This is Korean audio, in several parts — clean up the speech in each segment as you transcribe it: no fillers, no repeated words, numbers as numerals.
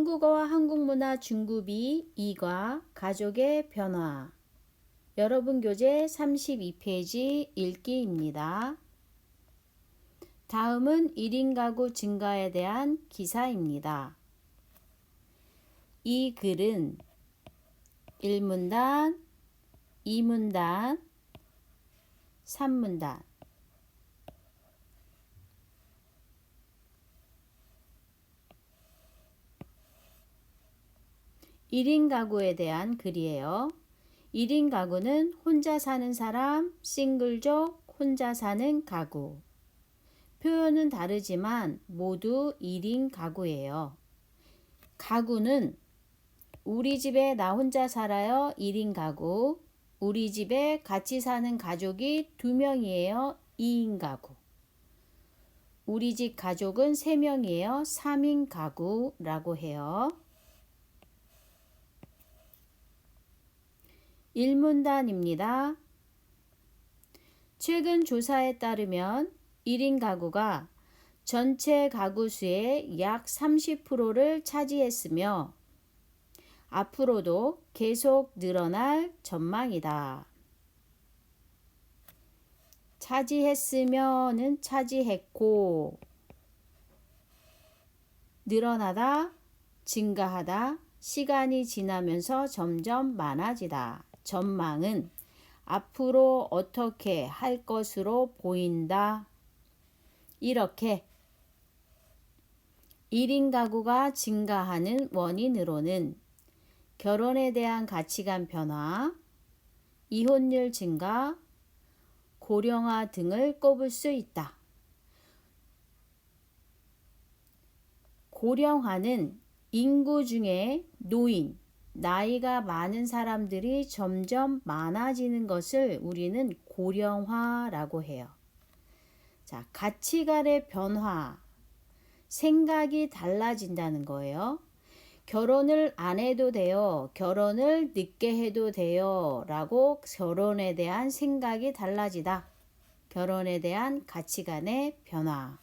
한국어와 한국문화 중급이 2과 가족의 변화. 여러분 교재 32페이지 읽기입니다. 다음은 1인 가구 증가에 대한 기사입니다. 이 글은 1문단, 2문단, 3문단. 1인 가구에 대한 글이에요. 1인 가구는 혼자 사는 사람, 싱글족, 혼자 사는 가구. 표현은 다르지만 모두 1인 가구예요. 가구는 우리 집에 나 혼자 살아요. 1인 가구. 우리 집에 같이 사는 가족이 2명이에요. 2인 가구. 우리 집 가족은 3명이에요. 3인 가구라고 해요. 1문단입니다. 최근 조사에 따르면 1인 가구가 전체 가구 수의 약 30%를 차지했으며 앞으로도 계속 늘어날 전망이다. 차지했으면은 차지했고, 늘어나다, 증가하다, 시간이 지나면서 점점 많아지다. 전망은 앞으로 어떻게 할 것으로 보인다. 이렇게 1인 가구가 증가하는 원인으로는 결혼에 대한 가치관 변화, 이혼율 증가, 고령화 등을 꼽을 수 있다. 고령화는 인구 중에 노인, 나이가 많은 사람들이 점점 많아지는 것을 우리는 고령화라고 해요. 자, 가치관의 변화, 생각이 달라진다는 거예요. 결혼을 안 해도 돼요. 결혼을 늦게 해도 돼요. 라고 결혼에 대한 생각이 달라지다. 결혼에 대한 가치관의 변화.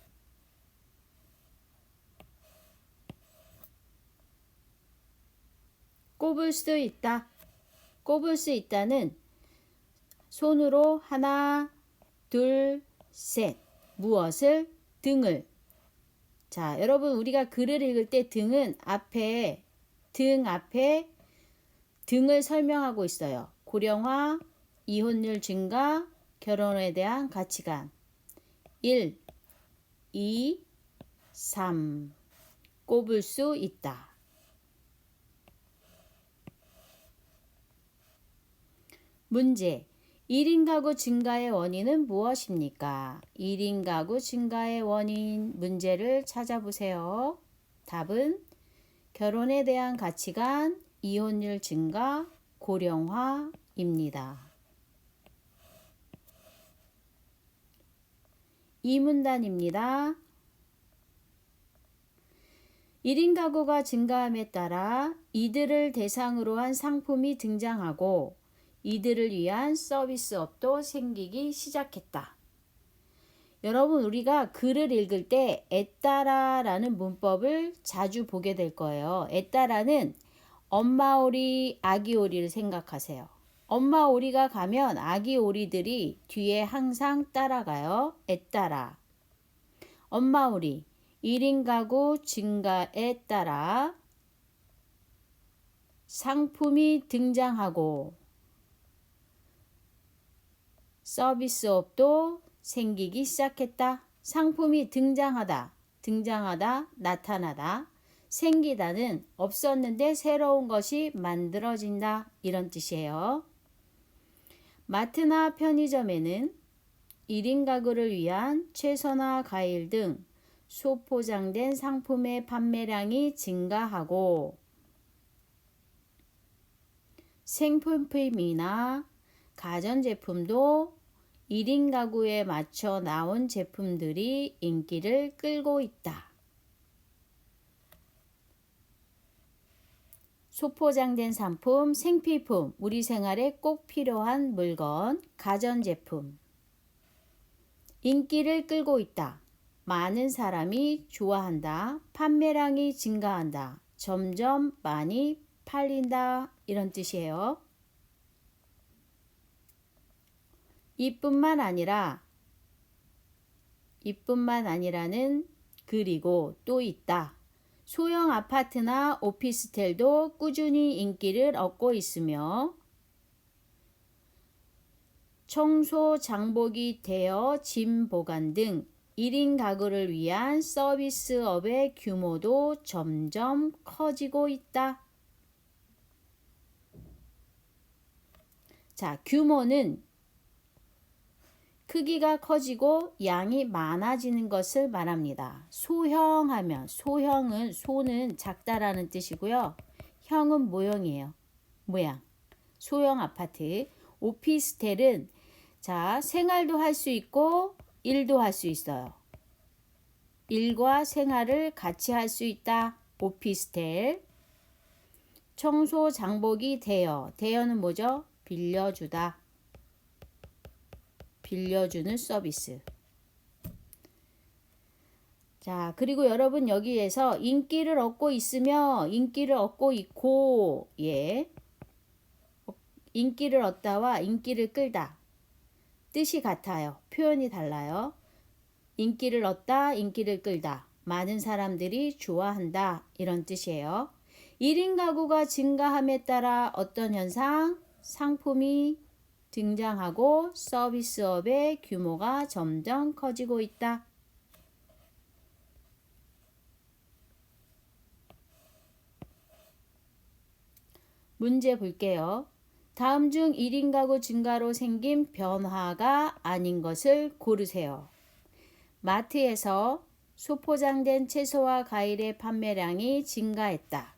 꼽을 수 있다. 꼽을 수 있다는 손으로 하나, 둘, 셋. 무엇을? 등을. 자, 여러분 우리가 글을 읽을 때 등은 앞에 등을 설명하고 있어요. 고령화, 이혼율 증가, 결혼에 대한 가치관. 1, 2, 3. 꼽을 수 있다. 문제. 1인 가구 증가의 원인은 무엇입니까? 1인 가구 증가의 원인 문제를 찾아보세요. 답은 결혼에 대한 가치관, 이혼율 증가, 고령화입니다. 2문단입니다. 1인 가구가 증가함에 따라 이들을 대상으로 한 상품이 등장하고 이들을 위한 서비스업도 생기기 시작했다. 여러분 우리가 글을 읽을 때 애따라라는 문법을 자주 보게 될 거예요. 애따라는 엄마 오리, 아기 오리를 생각하세요. 엄마 오리가 가면 아기 오리들이 뒤에 항상 따라가요. 애따라. 엄마 오리, 1인 가구 증가에 따라 상품이 등장하고 서비스업도 생기기 시작했다. 상품이 등장하다, 나타나다. 생기다는 없었는데 새로운 것이 만들어진다. 이런 뜻이에요. 마트나 편의점에는 1인 가구를 위한 채소나 과일 등 소포장된 상품의 판매량이 증가하고 생필품이나 가전제품도 1인 가구에 맞춰 나온 제품들이 인기를 끌고 있다. 소포장된 상품, 생필품, 우리 생활에 꼭 필요한 물건, 가전제품. 인기를 끌고 있다. 많은 사람이 좋아한다. 판매량이 증가한다. 점점 많이 팔린다 이런 뜻이에요. 이뿐만 아니라는 그리고 또 있다. 소형 아파트나 오피스텔도 꾸준히 인기를 얻고 있으며 청소 장보기 대여 짐 보관 등 1인 가구를 위한 서비스업의 규모도 점점 커지고 있다. 자, 규모는 크기가 커지고 양이 많아지는 것을 말합니다. 소형하면 소는 작다라는 뜻이고요. 형은 모형이에요. 모양. 소형 아파트. 오피스텔은 자, 생활도 할 수 있고 일도 할 수 있어요. 일과 생활을 같이 할 수 있다. 오피스텔. 청소 장보기 대여. 대여는 뭐죠? 빌려주다. 빌려주는 서비스. 자, 그리고 여러분 여기에서 인기를 얻고 있으며 인기를 얻고 있고 인기를 얻다와 인기를 끌다 뜻이 같아요. 표현이 달라요. 인기를 얻다, 인기를 끌다. 많은 사람들이 좋아한다 이런 뜻이에요. 1인 가구가 증가함에 따라 어떤 현상? 상품이 등장하고 서비스업의 규모가 점점 커지고 있다. 문제 볼게요. 다음 중 1인 가구 증가로 생긴 변화가 아닌 것을 고르세요. 마트에서 소포장된 채소와 과일의 판매량이 증가했다.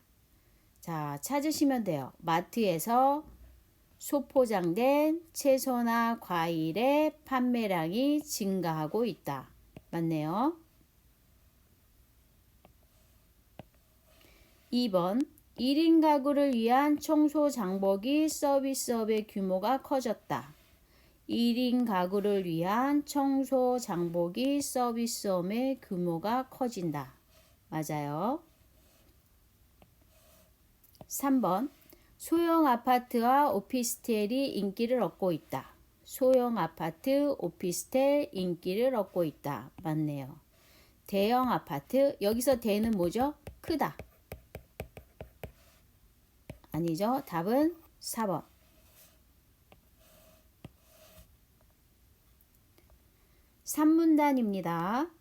자, 찾으시면 돼요. 마트에서 소포장된 채소나 과일의 판매량이 증가하고 있다. 맞네요. 2번 1인 가구를 위한 청소 장보기 서비스업의 규모가 커졌다. 1인 가구를 위한 청소 장보기 서비스업의 규모가 커진다. 맞아요. 3번 소형 아파트와 오피스텔이 인기를 얻고 있다. 소형 아파트, 오피스텔 인기를 얻고 있다. 맞네요. 대형 아파트, 여기서 대는 뭐죠? 크다. 아니죠. 답은 4번. 3문단입니다.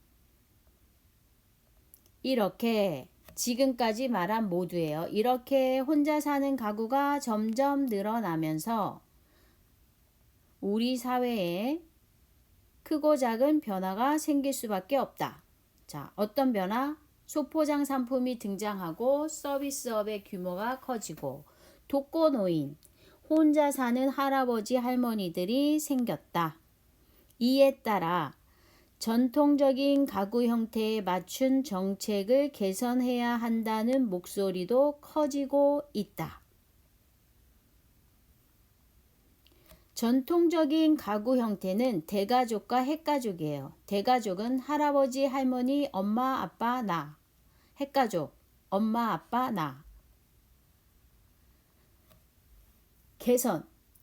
이렇게 지금까지 말한 모두예요. 이렇게 혼자 사는 가구가 점점 늘어나면서 우리 사회에 크고 작은 변화가 생길 수밖에 없다. 자, 어떤 변화? 소포장 상품이 등장하고 서비스업의 규모가 커지고 독거노인, 혼자 사는 할아버지 할머니들이 생겼다. 이에 따라 전통적인 가구 형태에 맞춘 정책을 개선해야 한다는 목소리도 커지고 있다. 전통적인 가구 형태는 대가족과 핵가족이에요. 대가족은 할아버지, 할머니, 엄마, 아빠, 나. 핵가족, 엄마, 아빠, 나.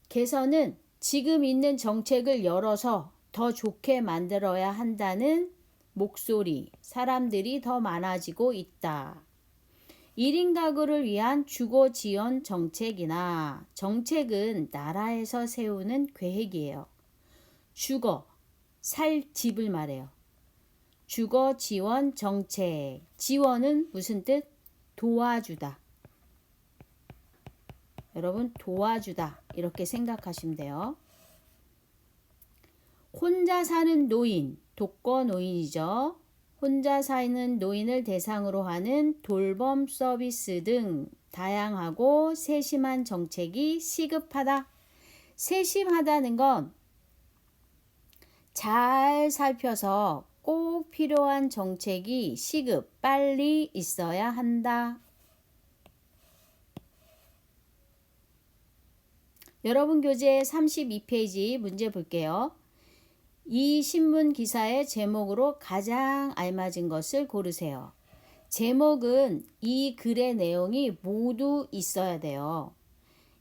개선은 지금 있는 정책을 열어서 더 좋게 만들어야 한다는 목소리, 사람들이 더 많아지고 있다. 1인 가구를 위한 주거 지원 정책이나 정책은 나라에서 세우는 계획이에요. 살 집을 말해요. 주거 지원 정책. 지원은 무슨 뜻? 도와주다. 여러분 도와주다 이렇게 생각하시면 돼요. 혼자 사는 노인, 독거노인이죠. 혼자 사는 노인을 대상으로 하는 돌봄 서비스 등 다양하고 세심한 정책이 시급하다. 세심하다는 건 잘 살펴서 꼭 필요한 정책이 빨리 있어야 한다. 여러분 교재 32페이지 문제 볼게요. 이 신문 기사의 제목으로 가장 알맞은 것을 고르세요. 제목은 이 글의 내용이 모두 있어야 돼요.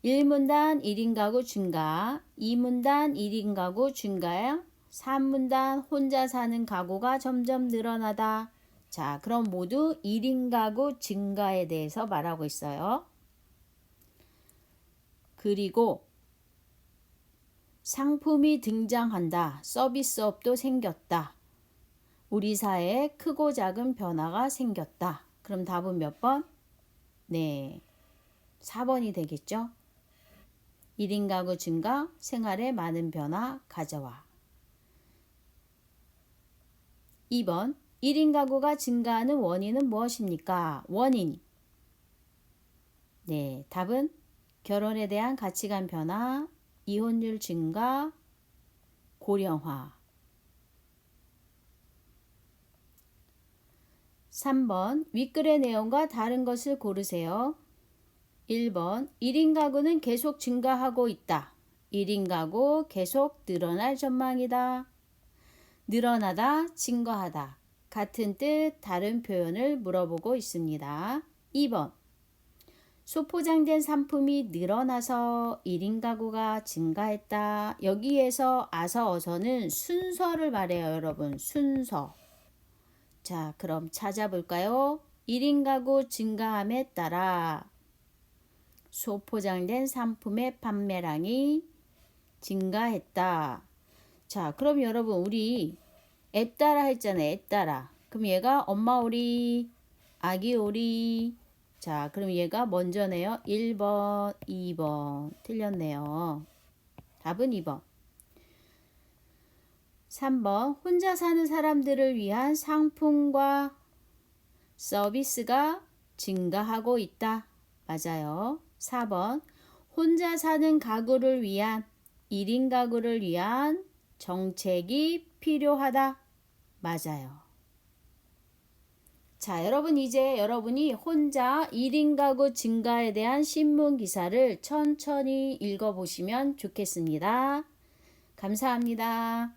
1문단 1인 가구 증가, 2문단 1인 가구 증가야, 3문단 혼자 사는 가구가 점점 늘어나다. 자, 그럼 모두 1인 가구 증가에 대해서 말하고 있어요. 그리고 상품이 등장한다. 서비스업도 생겼다. 우리 사회에 크고 작은 변화가 생겼다. 그럼 답은 몇 번? 네, 4번이 되겠죠? 1인 가구 증가, 생활에 많은 변화 가져와. 2번, 1인 가구가 증가하는 원인은 무엇입니까? 원인. 네, 답은 결혼에 대한 가치관 변화, 이혼율 증가, 고령화. 3번, 윗글의 내용과 다른 것을 고르세요. 1번, 1인 가구는 계속 증가하고 있다. 1인 가구 계속 늘어날 전망이다. 늘어나다, 증가하다. 같은 뜻, 다른 표현을 물어보고 있습니다. 2번, 소포장된 상품이 늘어나서 1인 가구가 증가했다. 여기에서 아서 어서는 순서를 말해요, 여러분. 순서. 자, 그럼 찾아볼까요? 1인 가구 증가함에 따라 소포장된 상품의 판매량이 증가했다. 자, 그럼 여러분 우리 앱 따라 했잖아요. 앱 따라. 그럼 얘가 엄마 오리, 아기 오리. 자, 그럼 얘가 먼저네요. 1번, 2번. 틀렸네요. 답은 2번. 3번, 혼자 사는 사람들을 위한 상품과 서비스가 증가하고 있다. 맞아요. 4번, 혼자 사는 가구를 위한 1인 가구를 위한 정책이 필요하다. 맞아요. 자, 여러분 이제 여러분이 혼자 1인 가구 증가에 대한 신문 기사를 천천히 읽어보시면 좋겠습니다. 감사합니다.